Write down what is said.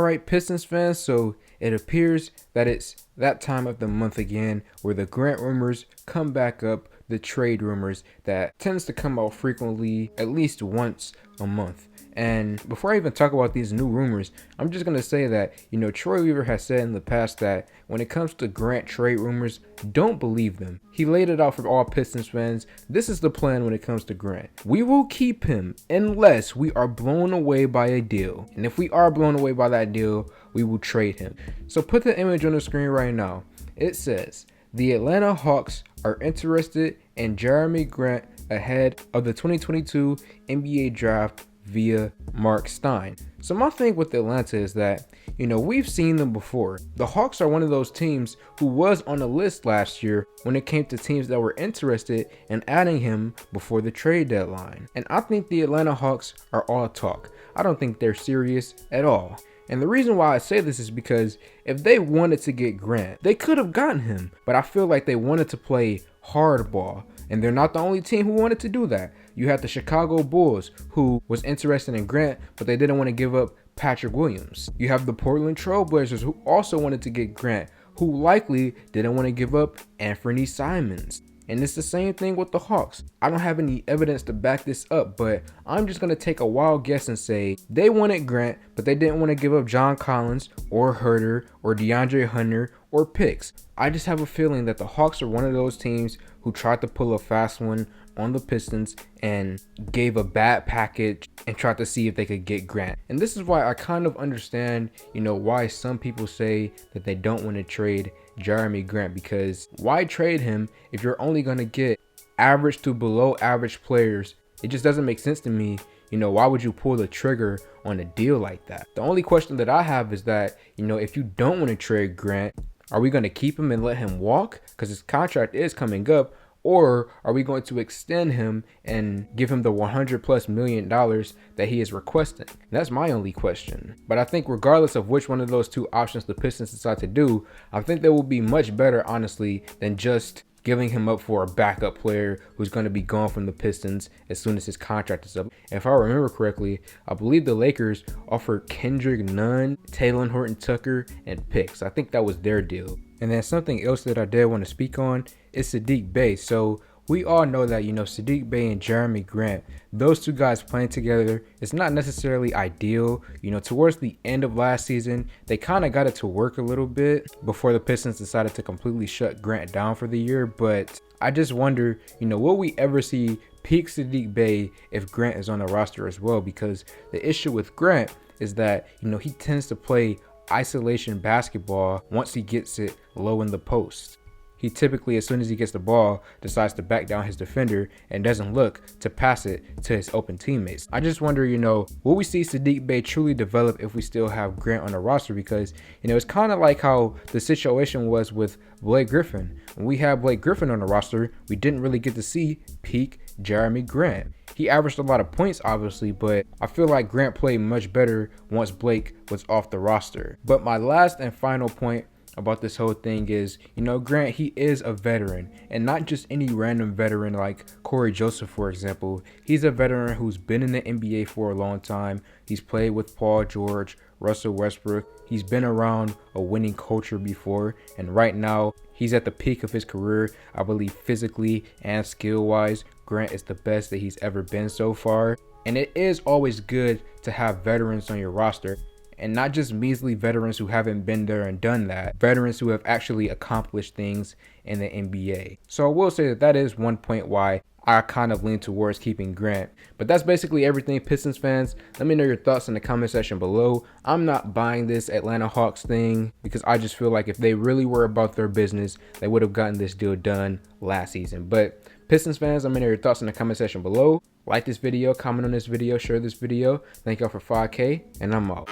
Alright, Pistons fans, so it appears that it's that time of the month again where the Grant rumors come back up, the trade rumors that tends to come out frequently, at least once a month. And before I even talk about these new rumors, I'm just going to say that, Troy Weaver has said in the past that when it comes to Grant trade rumors, don't believe them. He laid it out for all Pistons fans. This is the plan when it comes to Grant. We will keep him unless we are blown away by a deal. And if we are blown away by that deal, we will trade him. So put the image on the screen right now. It says, the Atlanta Hawks are interested in Jerami Grant ahead of the 2022 NBA draft via Mark Stein. So my thing with Atlanta is that, we've seen them before. The Hawks are one of those teams who was on the list last year when it came to teams that were interested in adding him before the trade deadline. And I think the Atlanta Hawks are all talk. I don't think they're serious at all. And the reason why I say this is because if they wanted to get Grant, they could have gotten him. But I feel like they wanted to play hardball. And they're not the only team who wanted to do that. You had the Chicago Bulls, who was interested in Grant, but they didn't want to give up Patrick Williams. You have the Portland Trail Blazers, who also wanted to get Grant, who likely didn't want to give up Anthony Simons. And it's the same thing with the Hawks. I don't have any evidence to back this up, but I'm just going to take a wild guess and say they wanted Grant, but they didn't want to give up John Collins or Herter or DeAndre Hunter or picks. I just have a feeling that the Hawks are one of those teams who tried to pull a fast one on the Pistons and gave a bad package and tried to see if they could get Grant. And this is why I kind of understand, why some people say that they don't want to trade Jerami Grant, because why trade him if you're only going to get average to below average players? It just doesn't make sense to me. Why would you pull the trigger on a deal like that? The only question that I have is that, if you don't want to trade Grant, are we going to keep him and let him walk? Because his contract is coming up. Or are we going to extend him and give him the $100+ million that he is requesting? That's my only question. But I think regardless of which one of those two options the Pistons decide to do, I think they will be much better, honestly, than just giving him up for a backup player who's going to be gone from the Pistons as soon as his contract is up. If I remember correctly, I believe the Lakers offered Kendrick Nunn, Taylor Horton-Tucker, and picks. I think that was their deal. And then something else that I did want to speak on is Saddiq Bey. So we all know that, Saddiq Bey and Jerami Grant, those two guys playing together, it's not necessarily ideal. Towards the end of last season, they kind of got it to work a little bit before the Pistons decided to completely shut Grant down for the year. But I just wonder, will we ever see peak Saddiq Bey if Grant is on the roster as well? Because the issue with Grant is that, he tends to play isolation basketball once he gets it low in the post. He typically, as soon as he gets the ball, decides to back down his defender and doesn't look to pass it to his open teammates. I just wonder, will we see Saddiq Bey truly develop if we still have Grant on the roster? Because, it's kind of like how the situation was with Blake Griffin. When we had Blake Griffin on the roster, we didn't really get to see peak Jerami Grant. He averaged a lot of points, obviously, but I feel like Grant played much better once Blake was off the roster. But my last and final point about this whole thing is, Grant, he is a veteran, and not just any random veteran like Corey Joseph, for example. He's a veteran who's been in the NBA for a long time. He's played with Paul George, Russell Westbrook. He's been around a winning culture before, and right now he's at the peak of his career. I believe physically and skill-wise, Grant is the best that he's ever been so far. And it is always good to have veterans on your roster. And not just measly veterans who haven't been there and done that. Veterans who have actually accomplished things in the NBA. So I will say that is one point why I kind of lean towards keeping Grant. But that's basically everything, Pistons fans. Let me know your thoughts in the comment section below. I'm not buying this Atlanta Hawks thing because I just feel like if they really were about their business, they would have gotten this deal done last season. But Pistons fans, let me know your thoughts in the comment section below. Like this video, comment on this video, share this video. Thank y'all for 5K, and I'm out.